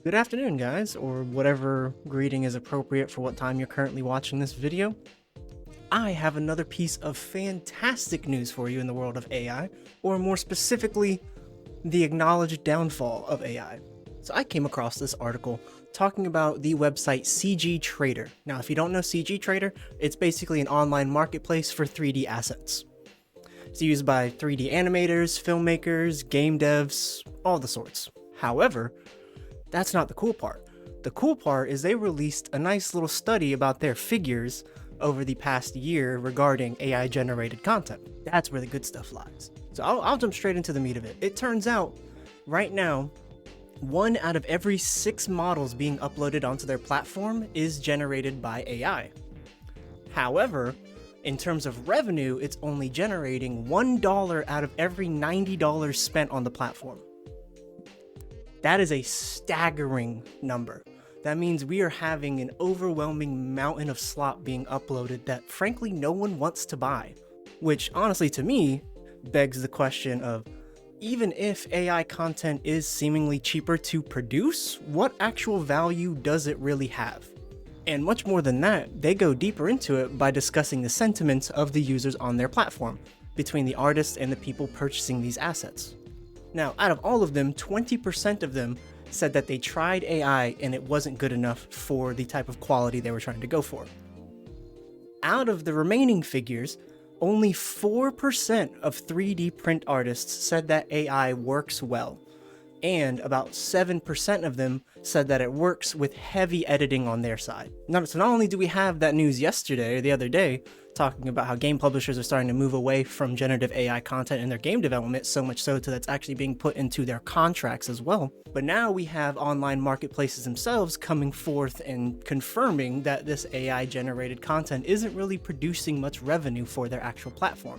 Good afternoon, guys, or whatever greeting is appropriate for what time you're currently watching this video. I have another piece of fantastic news for you in the world of AI, or more specifically, the acknowledged downfall of AI. So I came across this article talking about the website CGTrader. Now, if you don't know CGTrader, it's basically an online marketplace for 3D assets. It's used by 3D animators, filmmakers, game devs, all the sorts. However, that's not the cool part. The cool part is they released a nice little study about their figures over the past year regarding AI generated content. That's where the good stuff lies. So I'll jump straight into the meat of it. It turns out right now, 1 out of every 6 models being uploaded onto their platform is generated by AI. However, in terms of revenue, it's only generating $1 out of every $90 spent on the platform. That is a staggering number. That means we are having an overwhelming mountain of slop being uploaded that frankly no one wants to buy. Which honestly to me begs the question of, even if AI content is seemingly cheaper to produce, what actual value does it really have? And much more than that, they go deeper into it by discussing the sentiments of the users on their platform, between the artists and the people purchasing these assets. Now, out of all of them, 20% of them said that they tried AI and it wasn't good enough for the type of quality they were trying to go for. Out of the remaining figures, only 4% of 3D print artists said that AI works well, and about 7% of them said that it works with heavy editing on their side. So not only do we have that news yesterday or the other day, talking about how game publishers are starting to move away from generative AI content in their game development, so much so that's actually being put into their contracts as well. But now we have online marketplaces themselves coming forth and confirming that this AI generated content isn't really producing much revenue for their actual platform.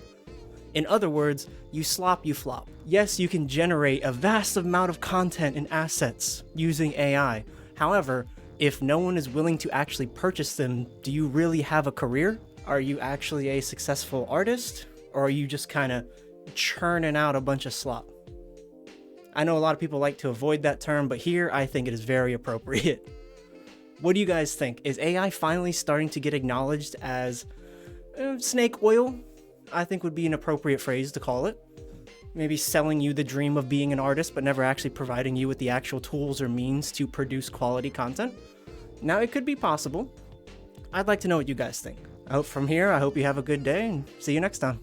In other words, you slop, you flop. Yes, you can generate a vast amount of content and assets using AI. However, if no one is willing to actually purchase them, do you really have a career? Are you actually a successful artist? Or are you just kind of churning out a bunch of slop? I know a lot of people like to avoid that term, but here I think it is very appropriate. What do you guys think? Is AI finally starting to get acknowledged as snake oil? I think would be an appropriate phrase to call it. Maybe selling you the dream of being an artist, but never actually providing you with the actual tools or means to produce quality content. Now, it could be possible. I'd like to know what you guys think. From here, I hope you have a good day and see you next time.